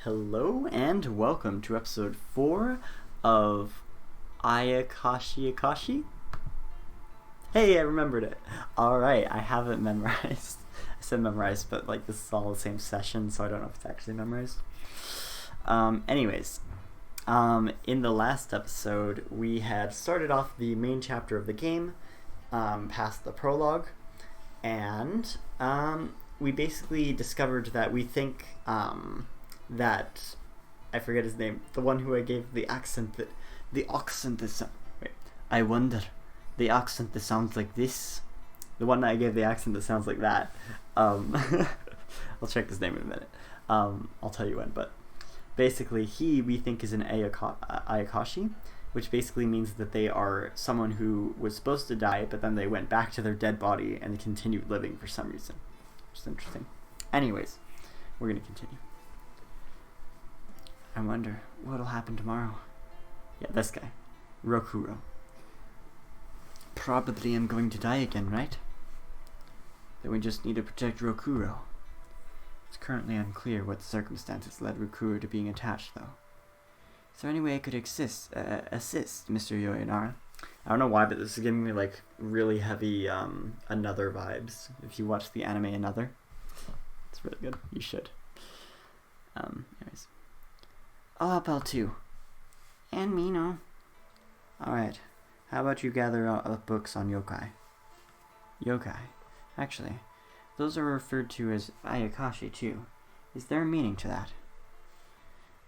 Hello and welcome to episode 4 of Ayakashi Akashi. Hey, I remembered it. Alright, I have it memorized. I said memorized, but this is all the same session, so I don't know if it's actually memorized. Anyways, in the last episode, we had started off the main chapter of the game, past the prologue, and we basically discovered that we think that I forget his name, the one who I gave the accent that I wonder, the accent that sounds like this, the one that I gave the accent that sounds like that. I'll check his name in a minute. I'll tell you when, but basically we think is an Ayakashi, which basically means that they are someone who was supposed to die, but then they went back to their dead body and continued living for some reason, which is interesting. Anyways, we're gonna continue. I wonder what'll happen tomorrow. Yeah, this guy, Rokuro. Probably I'm going to die again, right? Then we just need to protect Rokuro. It's currently unclear what circumstances led Rokuro to being attached, though. Is there any way I could assist Mr. Yoyonara? I don't know why, but this is giving me really heavy Another vibes. If you watch the anime Another, it's really good. You should. Anyways. I'll help out too. And me, no. Alright. How about you gather up books on yokai? Yokai. Actually, those are referred to as Ayakashi too. Is there a meaning to that?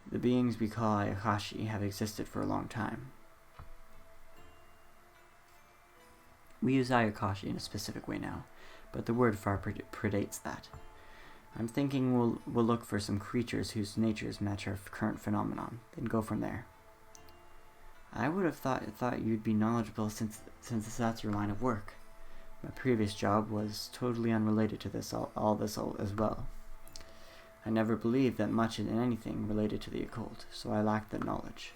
The beings we call Ayakashi have existed for a long time. We use Ayakashi in a specific way now, but the word far predates that. I'm thinking we'll look for some creatures whose natures match our current phenomenon, then go from there. I would have thought you'd be knowledgeable since that's your line of work. My previous job was totally unrelated to this as well. I never believed that much in anything related to the occult, so I lacked the knowledge.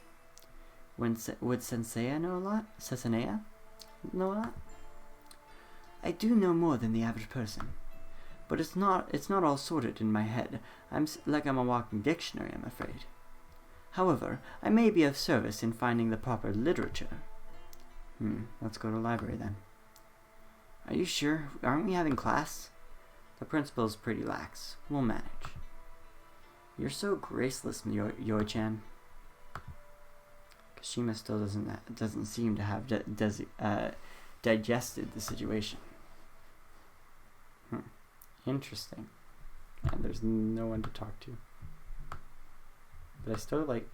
Would Senseiya know a lot? Sesenea know a lot? I do know more than the average person. But it's not all sorted in my head. I'm a walking dictionary, I'm afraid. However, I may be of service in finding the proper literature. Let's go to the library then. Are you sure? Aren't we having class? The principal's pretty lax. We'll manage. You're so graceless, Yoi-chan. Kashima still doesn't seem to have digested the situation. Interesting. And there's no one to talk to. But I still it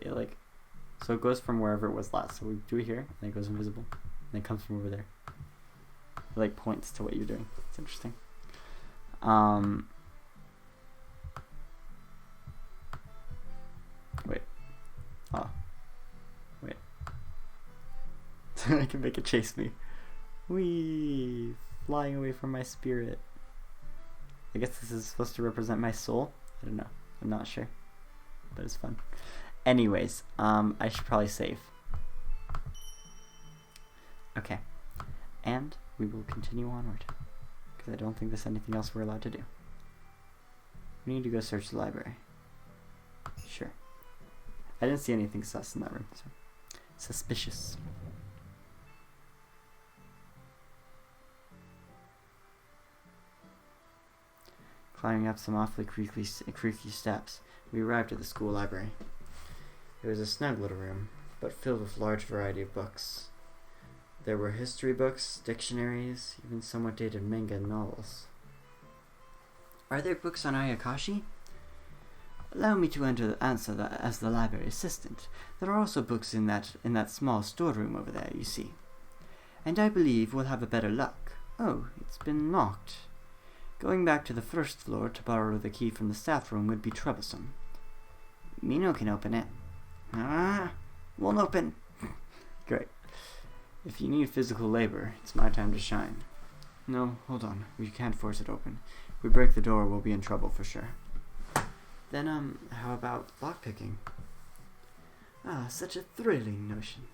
so it goes from wherever it was last. So we do it here, and then it goes invisible. And it comes from over there. It points to what you're doing. It's interesting. Wait. Oh. Wait. I can make it chase me. Whee! Flying away from my spirit. I guess this is supposed to represent my soul. I don't know. I'm not sure. But it's fun. Anyways, I should probably save. Okay. And we will continue onward. Because I don't think there's anything else we're allowed to do. We need to go search the library. Sure. I didn't see anything sus in that room. So. Suspicious. Climbing up some awfully creaky steps, we arrived at the school library. It was a snug little room, but filled with a large variety of books. There were history books, dictionaries, even somewhat dated manga and novels. Are there books on Ayakashi? Allow me to answer that as the library assistant. There are also books in that small storeroom over there, you see. And I believe we'll have a better luck. Oh, it's been locked. Going back to the first floor to borrow the key from the staff room would be troublesome. Mino can open it. Won't open. Great. If you need physical labor, it's my time to shine. No, hold on. We can't force it open. If we break the door, we'll be in trouble for sure. Then, how about lockpicking? Such a thrilling notion.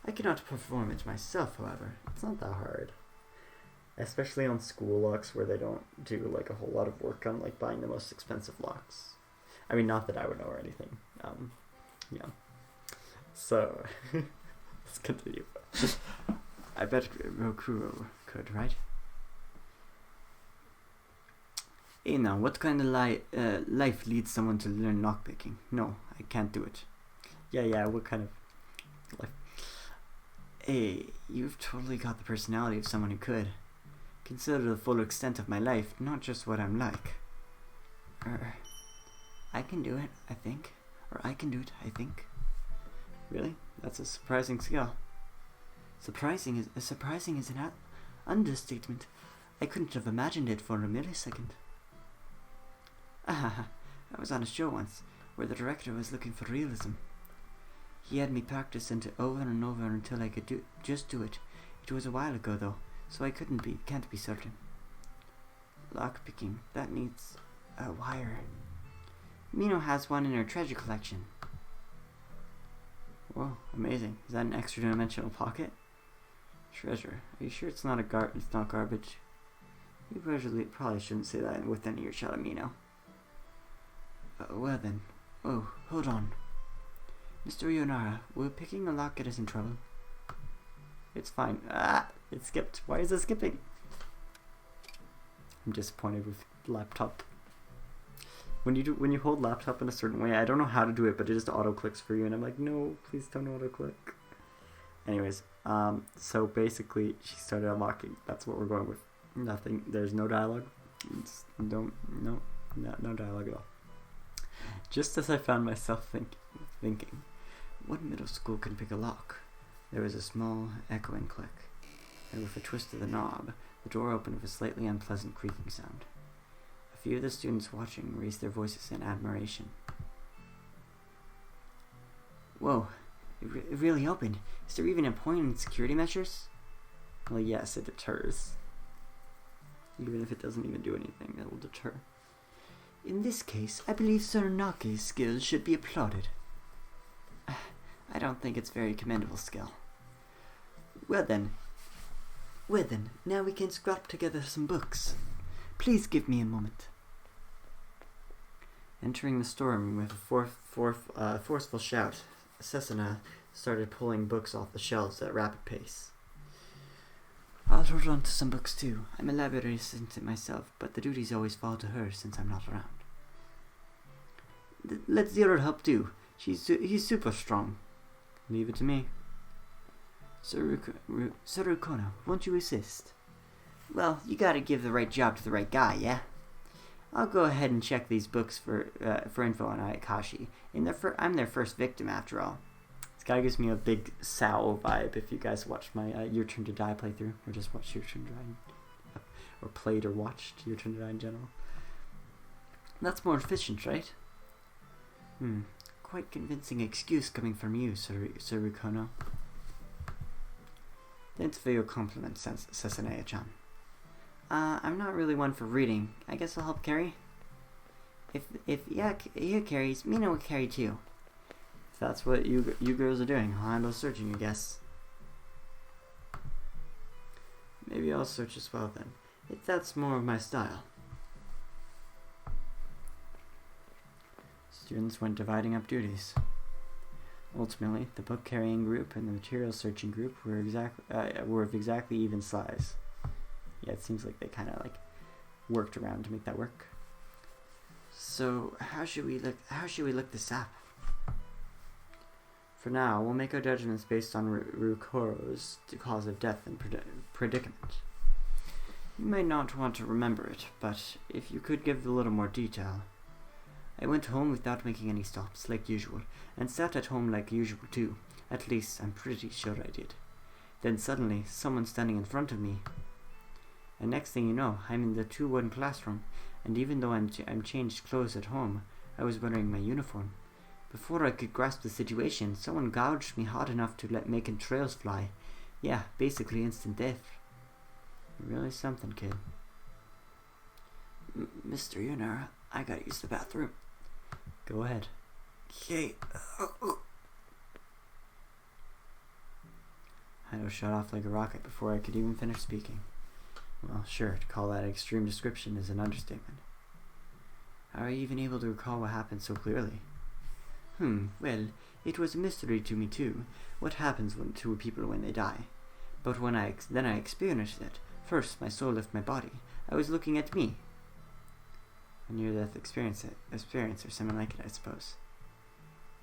I cannot perform it myself, however. It's not that hard. Especially on school locks where they don't do a whole lot of work on buying the most expensive locks. I mean, not that I would know or anything. Yeah. So, let's continue. I bet Rokuro could, right? Hey now, what kind of life leads someone to learn lockpicking? No, I can't do it. Yeah, what kind of life? Hey, you've totally got the personality of someone who could. Consider the full extent of my life, not just what I'm like. I can do it, I think. Or I can do it, I think. Really? That's a surprising skill. Surprising is an understatement. I couldn't have imagined it for a millisecond. I was on a show once where the director was looking for realism. He had me practice over and over until I could just do it. It was a while ago though, so I can't be certain. Lockpicking, that needs a wire. Mino has one in her treasure collection. Whoa, amazing. Is that an extra dimensional pocket? Treasure. Are you sure it's not garbage? You probably shouldn't say that within earshot of Mino. Well then. Oh, hold on. Mr. Yonara, will picking a lock get us in trouble? It's fine. It skipped. Why is it skipping? I'm disappointed with laptop. When you hold laptop in a certain way, I don't know how to do it, but it just auto clicks for you, and I'm like, no, please don't auto click. Anyways, so basically, she started unlocking. That's what we're going with. Nothing. There's no dialogue. No dialogue at all. Just as I found myself thinking, what middle school can pick a lock? There was a small, echoing click, and with a twist of the knob, the door opened with a slightly unpleasant creaking sound. A few of the students watching raised their voices in admiration. Whoa, it really opened. Is there even a point in security measures? Well, yes, it deters. Even if it doesn't even do anything, it will deter. In this case, I believe Soranake's skills should be applauded. I don't think it's very commendable skill. Well then, now we can scrap together some books. Please give me a moment. Entering the storeroom with a forceful shout, Sesuna started pulling books off the shelves at a rapid pace. I'll hold on to some books too. I'm a library assistant myself, but the duties always fall to her since I'm not around. Let Zero help too. He's super strong. Leave it to me. Sarukono, won't you assist? Well, you gotta give the right job to the right guy, yeah? I'll go ahead and check these books for info on Ayakashi. I'm their first victim, after all. This guy gives me a big Sao vibe. If you guys watched my Your Turn to Die playthrough, or just watched Your Turn to Die, or played or watched Your Turn to Die in general. That's more efficient, right? Quite convincing excuse coming from you, Sarukono. Thanks for your compliment, Sesanea-chan. I'm not really one for reading. I guess I'll help carry. If you carries, Mina will carry too. If that's what you girls are doing, I'll handle searching, I guess. Maybe I'll search as well then, if that's more of my style. Students went dividing up duties. Ultimately, the book-carrying group and the material-searching group were of exactly even size. Yeah, it seems like they kind of worked around to make that work. So, how should we look this up? For now, we'll make our judgments based on Rukuro's cause of death and predicament. You might not want to remember it, but if you could give a little more detail. I went home without making any stops, like usual, and sat at home like usual too. At least, I'm pretty sure I did. Then suddenly, someone's standing in front of me. And next thing you know, I'm in the 2-1 classroom, and even though I'm changed clothes at home, I was wearing my uniform. Before I could grasp the situation, someone gouged me hard enough to make entrails fly. Yeah, basically instant death. Really something, kid. Mr. Yonara, I gotta use the bathroom. Go ahead. Okay. Hino shot off like a rocket before I could even finish speaking. Well, sure, to call that extreme description is an understatement. How are you even able to recall what happened so clearly? Well, it was a mystery to me too, what happens to people when they die. But when I experienced it. First, my soul left my body. I was looking at me. A near-death experience or something like it, I suppose.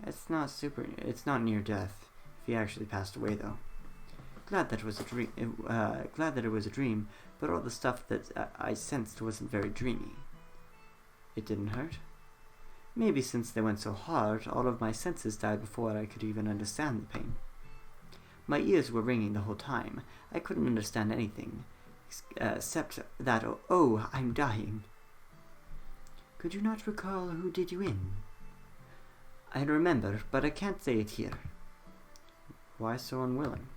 It's not near-death, if he actually passed away, though. Glad that it was a dream, but all the stuff that I sensed wasn't very dreamy. It didn't hurt? Maybe since they went so hard, all of my senses died before I could even understand the pain. My ears were ringing the whole time. I couldn't understand anything, except that, oh, I'm dying. Could you not recall who did you in? I remember, but I can't say it here. Why so unwilling?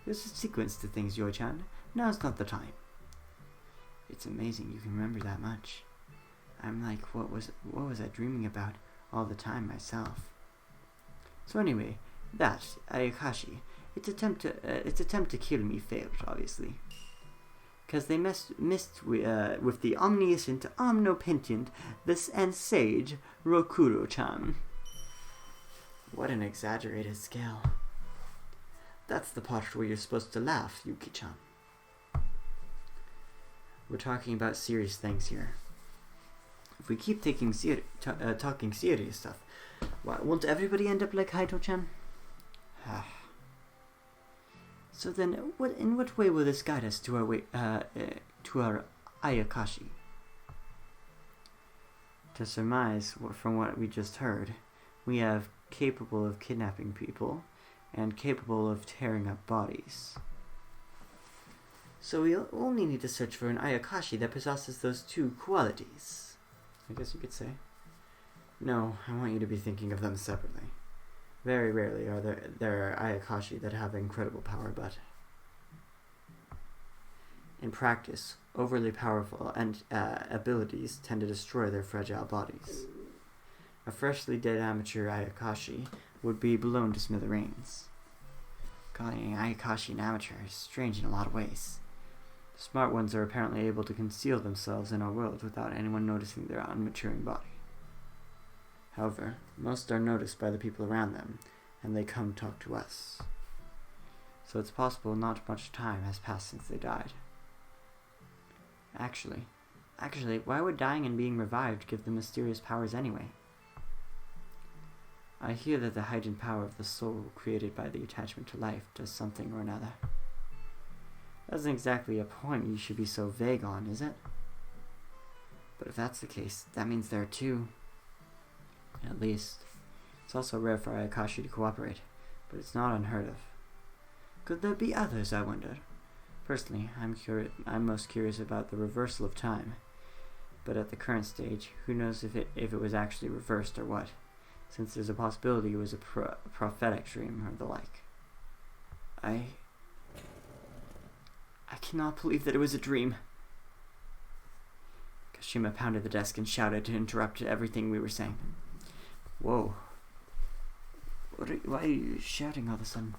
There's a sequence to things, Yoi-chan. Now's not the time. It's amazing you can remember that much. I'm like, what was I dreaming about all the time myself? So anyway, that, Ayakashi, its attempt to kill me failed, obviously. Because they missed with the omniscient, omnipotent, and sage Rokuro-chan. What an exaggerated scale. That's the part where you're supposed to laugh, Yuki-chan. We're talking about serious things here. If we keep talking serious stuff, won't everybody end up like Haito-chan? So then, in what way will this guide us to our Ayakashi? To surmise from what we just heard, we have capable of kidnapping people and capable of tearing up bodies. So we'll only need to search for an Ayakashi that possesses those two qualities. I guess you could say. No, I want you to be thinking of them separately. Very rarely are there are Ayakashi that have incredible power, but in practice, overly powerful and abilities tend to destroy their fragile bodies. A freshly dead amateur Ayakashi would be blown to smithereens. Calling an Ayakashi an amateur is strange in a lot of ways. The smart ones are apparently able to conceal themselves in our world without anyone noticing their unmaturing body. However, most are noticed by the people around them, and they come talk to us. So it's possible not much time has passed since they died. Actually, why would dying and being revived give them mysterious powers anyway? I hear that the heightened power of the soul created by the attachment to life does something or another. That isn't exactly a point you should be so vague on, is it? But if that's the case, that means there are two. At least. It's also rare for Ayakashi to cooperate, but it's not unheard of. Could there be others, I wonder? Personally, I'm most curious about the reversal of time. But at the current stage, who knows if it was actually reversed or what, since there's a possibility it was a prophetic dream or the like. I cannot believe that it was a dream. Kashima pounded the desk and shouted to interrupt everything we were saying. Whoa. Why are you shouting all of a sudden?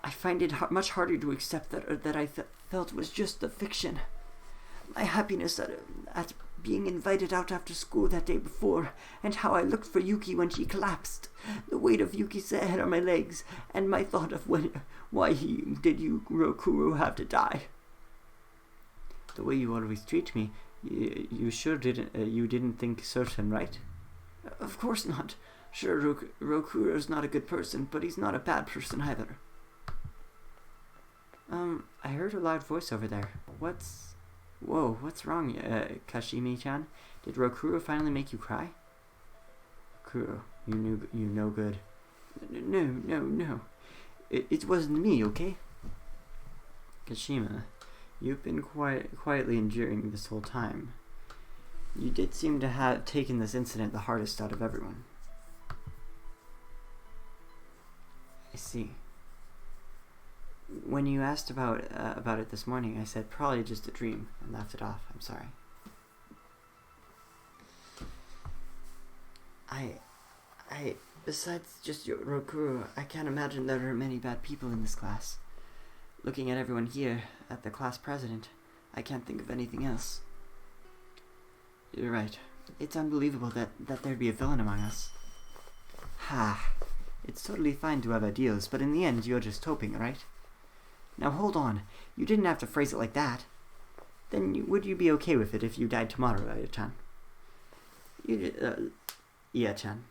I find it much harder to accept that I felt was just a fiction. My happiness at being invited out after school that day before, and how I looked for Yuki when she collapsed, the weight of Yuki's head on my legs, and my thought of why did Rokuro have to die. The way you always treat me, you sure didn't think certain, right? Of course not. Sure, Rokuro's not a good person, but he's not a bad person either. I heard a loud voice over there. What's wrong, Kashimi-chan? Did Rokuro finally make you cry? Kuro, you no good. No. It wasn't me, okay? Kashima, you've been quietly enduring this whole time. You did seem to have taken this incident the hardest out of everyone. I see. When you asked about it this morning, I said probably just a dream and laughed it off. I'm sorry. Besides just Rokuro, I can't imagine there are many bad people in this class. Looking at everyone here, at the class president, I can't think of anything else. You're right. It's unbelievable that there'd be a villain among us. Ha! It's totally fine to have ideals, but in the end you're just hoping, right? Now hold on, you didn't have to phrase it like that. Then would you be okay with it if you died tomorrow, Aya-chan? Iya-chan.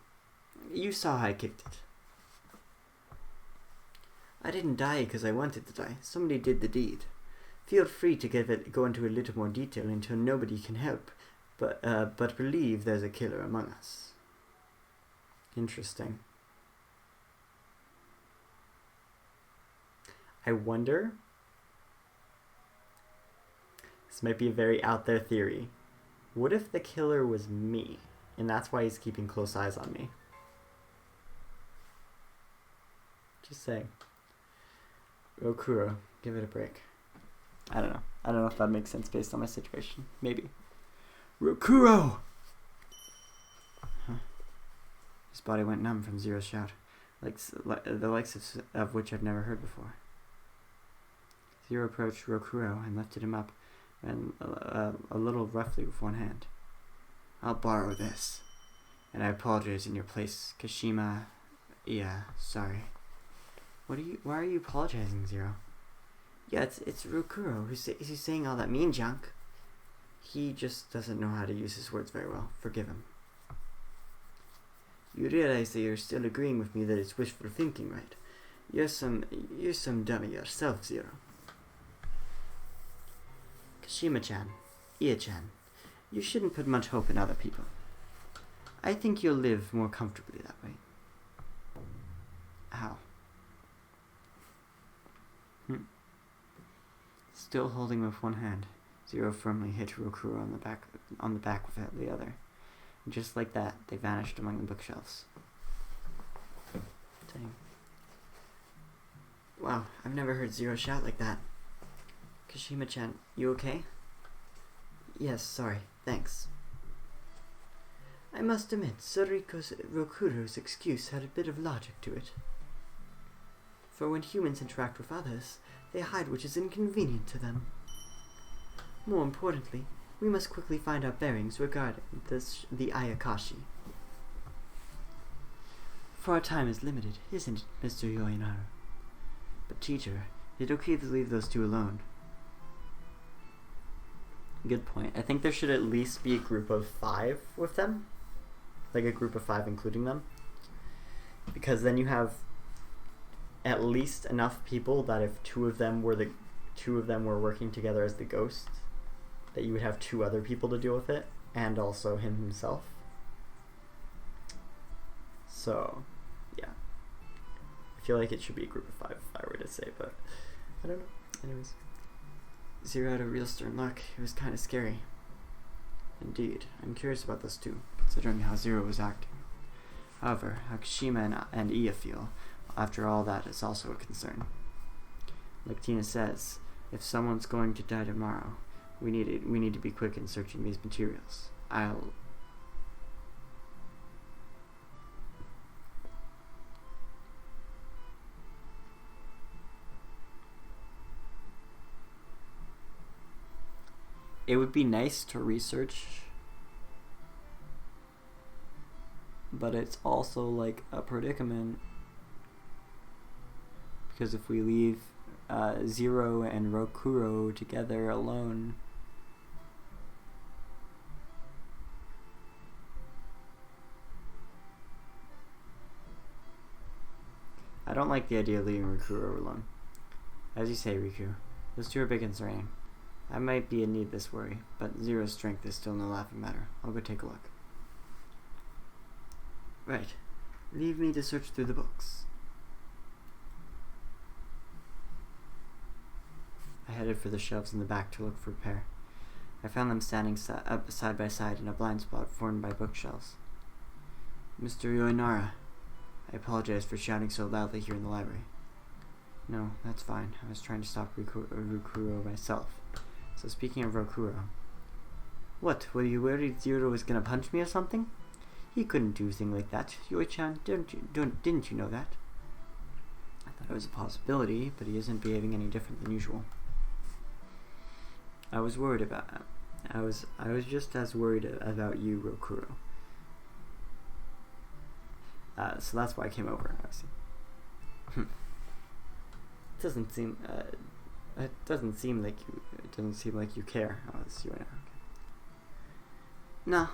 You saw how I kicked it. I didn't die because I wanted to die. Somebody did the deed. Feel free to go into a little more detail until nobody can help, but believe there's a killer among us. Interesting. I wonder... This might be a very out there theory. What if the killer was me, and that's why he's keeping close eyes on me? Just saying. Rokuro, give it a break. I don't know. I don't know if that makes sense based on my situation. Maybe. Rokuro! Huh. His body went numb from Zero's shout, the likes of which I've never heard before. Zero approached Rokuro and lifted him up, and a little roughly with one hand. I'll borrow this, and I apologize in your place, Kashima. Yeah, sorry. Why are you apologizing, Zero? Yeah, it's Rokuro who's saying all that mean junk. He just doesn't know how to use his words very well. Forgive him. You realize that you're still agreeing with me that it's wishful thinking, right? You're some dummy yourself, Zero. Kashima-chan, Iya-chan, you shouldn't put much hope in other people. I think you'll live more comfortably that way. How? Still holding with one hand, Zero firmly hit Rokuro on the back with the other. And just like that, they vanished among the bookshelves. Dang. Wow, I've never heard Zero shout like that. Kashima-chan, you okay? Yes, sorry, thanks. I must admit, Rokuro's excuse had a bit of logic to it. For when humans interact with others, they hide which is inconvenient to them. More importantly, we must quickly find our bearings regarding the Ayakashi. For our time is limited, isn't it, Mr. Yoinaru? But teacher, is it okay to leave those two alone? Good point. I think there should at least be a group of 5 with them. Like a group of 5 including them. Because then you have at least enough people that if two of them were working together as the ghost, that you would have 2 other people to deal with it, and also him himself. So, yeah. I feel like it should be a group of 5 if I were to say, but I don't know. Anyways. Zero had a real stern look. It was kind of scary. Indeed. I'm curious about this too, considering how Zero was acting. However, how Kashima and Iya feel, after all that, is also a concern. Like Tina says, if someone's going to die tomorrow, we need to be quick in searching these materials. It would be nice to research, but it's also like a predicament, because if we leave Zero and Rokuro together alone, I don't like the idea of leaving Rokuro alone. As you say, Riku, those two are big concerning. I might be in needless worry, but Zero's strength is still no laughing matter. I'll go take a look. Right. Leave me to search through the books. I headed for the shelves in the back to look for a pair. I found them standing side by side in a blind spot formed by bookshelves. Mr. Yoinara, I apologize for shouting so loudly here in the library. No, that's fine. I was trying to stop Rokuro myself. So speaking of Rokuro, what, were you worried Zero was gonna punch me or something? He couldn't do a thing like that. Yoi-chan, didn't you know that? I thought it was a possibility, but he isn't behaving any different than usual. I was worried about I was just as worried about you, Rokuro. So that's why I came over. I see. It doesn't seem like you care. Oh, it's you right now. Okay. No.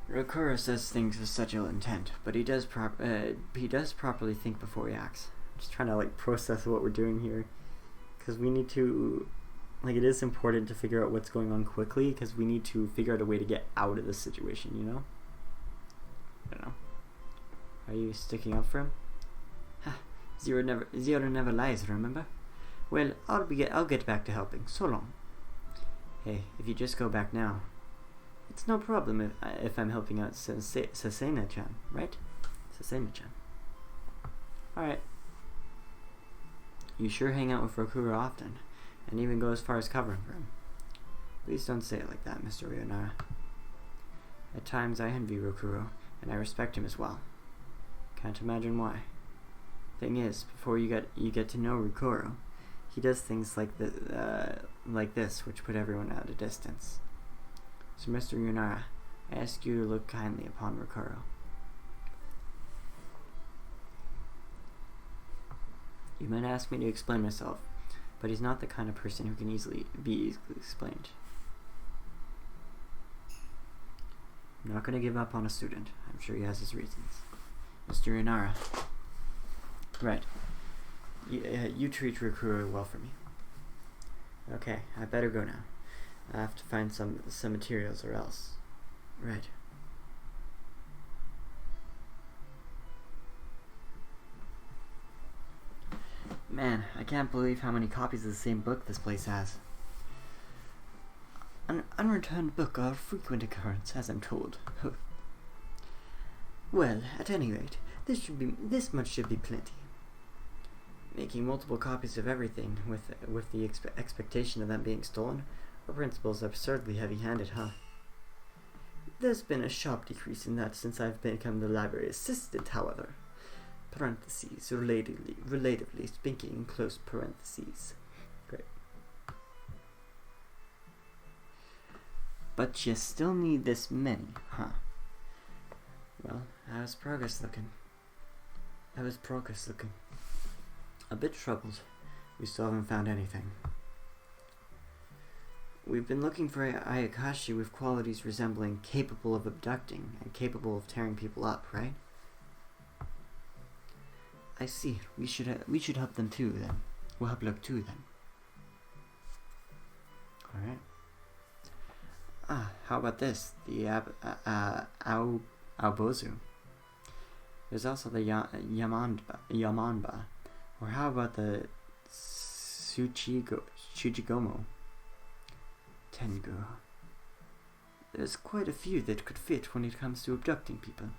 Rokuro says things with such ill intent, but he does properly think before he acts. I'm just trying to like process what we're doing here, because we need to, like, it is important to figure out what's going on quickly, because we need to figure out a way to get out of this situation. You know? I don't know. Are you sticking up for him? Ha! Zero never lies. Remember? Well, I'll get back to helping. So long. Hey, if you just go back now. It's no problem if I'm helping out Sasena-chan, right? Sasena-chan. Alright. You sure hang out with Rokuro often, and even go as far as covering for him. Please don't say it like that, Mr. Ryonara. At times I envy Rokuro, and I respect him as well. Can't imagine why. Thing is, before you get to know Rokuro, he does things like this, which put everyone at a distance. So, Mr. Ryonara, I ask you to look kindly upon Rokuro. You might ask me to explain myself, but he's not the kind of person who can be easily explained. I'm not going to give up on a student. I'm sure he has his reasons. Mr. Ryonara. Right. You treat Rokuro well for me. Okay, I better go now. I have to find some materials or else. Right. Man, I can't believe how many copies of the same book this place has. An unreturned book are a frequent occurrence, as I'm told. Well, at any rate, this much should be plenty. Making multiple copies of everything with the expectation of them being stolen. Our principal's absurdly heavy-handed, huh? There's been a sharp decrease in that since I've become the library assistant, however. Parentheses, relatively speaking, close parentheses. Great. But you still need this many, huh? Well, how's progress looking? A bit troubled. We still haven't found anything. We've been looking for Ayakashi with qualities resembling capable of abducting and capable of tearing people up, right? I see. We should help them too, then. We'll help look too, then. Alright. How about this? The Aobozu. There's also the Yamanba. Or how about the Tsuchigomo? Tengu. There's quite a few that could fit when it comes to abducting people.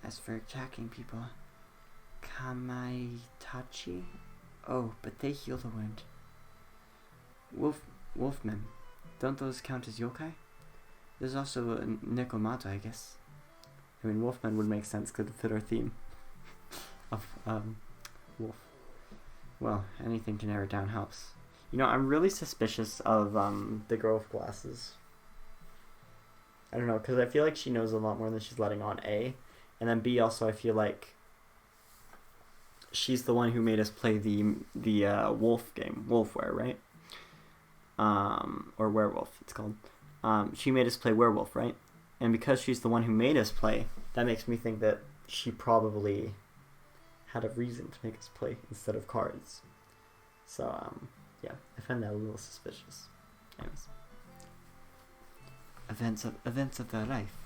As for attacking people, Kamaitachi? Oh, but they heal the wound. Wolfmen. Don't those count as yokai? There's also a Nekomata, I guess. I mean, Wolfmen would make sense because it fit our theme of wolf. Well, anything to narrow it down helps. You know, I'm really suspicious of the girl with glasses. I don't know, because I feel like she knows a lot more than she's letting on, A. And then B, also, I feel like she's the one who made us play the wolf game. Wolfware, right? Or werewolf, it's called. She made us play werewolf, right? And because she's the one who made us play, that makes me think that she probably had a reason to make us play instead of cards. So, yeah, I find that a little suspicious. Anyways. Events of their life.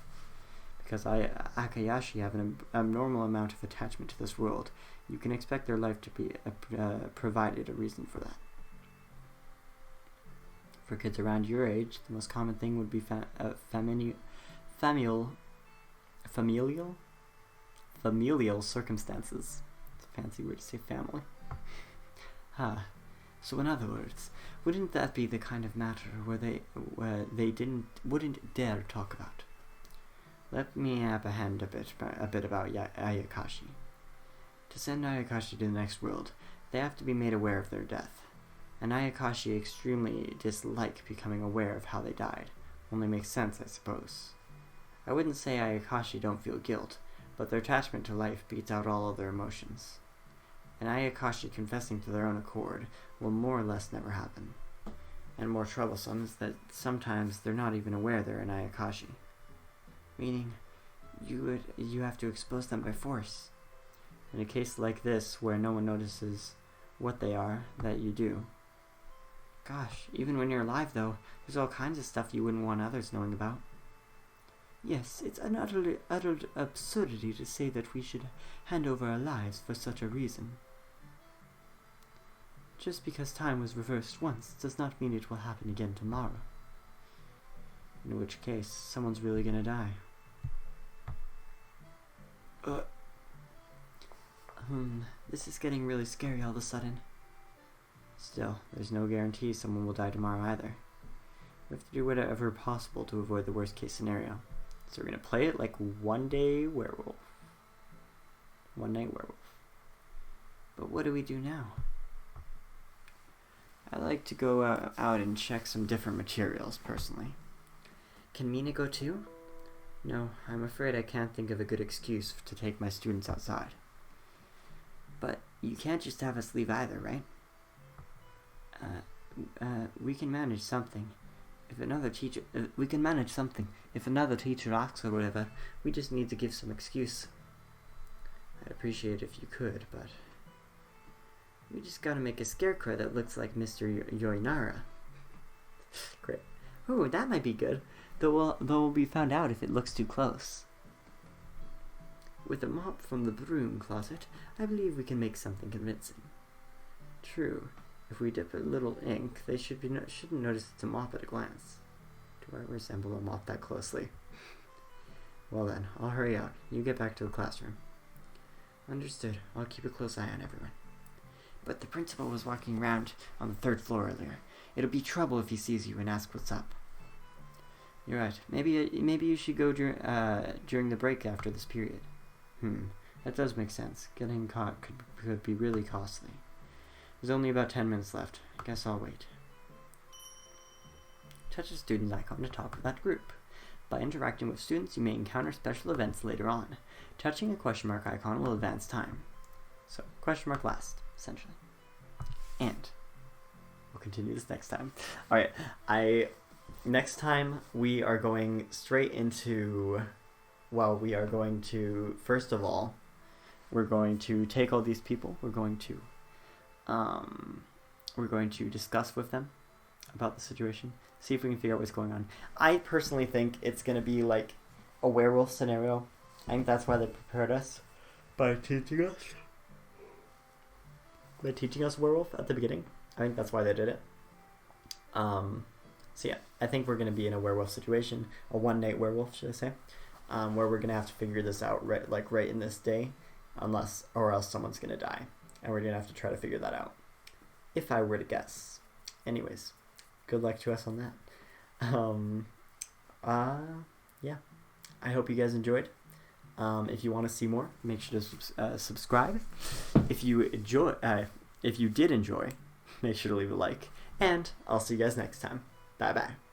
Because Akayashi have an abnormal amount of attachment to this world, you can expect their life to be provided a reason for that. For kids around your age, the most common thing would be familial circumstances. It's a fancy word to say family. So in other words, wouldn't that be the kind of matter where they wouldn't dare talk about? Let me apprehend a bit about Ayakashi. To send Ayakashi to the next world, they have to be made aware of their death, and Ayakashi extremely dislike becoming aware of how they died. Only makes sense, I suppose. I wouldn't say Ayakashi don't feel guilt, but their attachment to life beats out all other emotions. And Ayakashi confessing to their own accord will more or less never happen. And more troublesome is that sometimes they're not even aware they're an Ayakashi. Meaning, you have to expose them by force. In a case like this, where no one notices what they are, that you do. Gosh, even when you're alive though, there's all kinds of stuff you wouldn't want others knowing about. Yes, it's an utter absurdity to say that we should hand over our lives for such a reason. Just because time was reversed once does not mean it will happen again tomorrow. In which case, someone's really gonna die. This is getting really scary all of a sudden. Still, there's no guarantee someone will die tomorrow either. We have to do whatever possible to avoid the worst case scenario. So we're gonna play it like one day werewolf. One night werewolf. But what do we do now? I like to go out and check some different materials, personally. Can Mina go too? No, I'm afraid I can't think of a good excuse to take my students outside. But you can't just have us leave either, right? We can manage something. If another teacher, If another teacher asks or whatever, we just need to give some excuse. I'd appreciate it if you could, but we just gotta make a scarecrow that looks like Mr. Yoinara. Great. Ooh, that might be good. Though we'll be found out if it looks too close. With a mop from the broom closet, I believe we can make something convincing. True. If we dip a little ink, they shouldn't notice it's a mop at a glance. Do I resemble a mop that closely? Well then, I'll hurry out. You get back to the classroom. Understood. I'll keep a close eye on everyone. But the principal was walking around on the 3rd floor earlier. It'll be trouble if he sees you and asks what's up. You're right. Maybe you should go during the break after this period. That does make sense. Getting caught could be really costly. There's only about 10 minutes left. I guess I'll wait. Touch the student icon to talk with that group. By interacting with students, you may encounter special events later on. Touching a question mark icon will advance time. So, question mark last, essentially. And we'll continue this next time. Alright, next time we are going straight into, first of all, we're going to take all these people, we're going to discuss with them about the situation, see if we can figure out what's going on. I personally think it's going to be like a werewolf scenario. I think that's why they prepared us by teaching us werewolf at the beginning. I think that's why they did it. So yeah, I think we're going to be in a werewolf situation, a one-night werewolf, should I say, where we're going to have to figure this out right in this day, or else someone's going to die. And we're going to have to try to figure that out, if I were to guess. Anyways, good luck to us on that. Yeah. I hope you guys enjoyed. If you want to see more, make sure to subscribe. If you did enjoy, make sure to leave a like. And I'll see you guys next time. Bye-bye.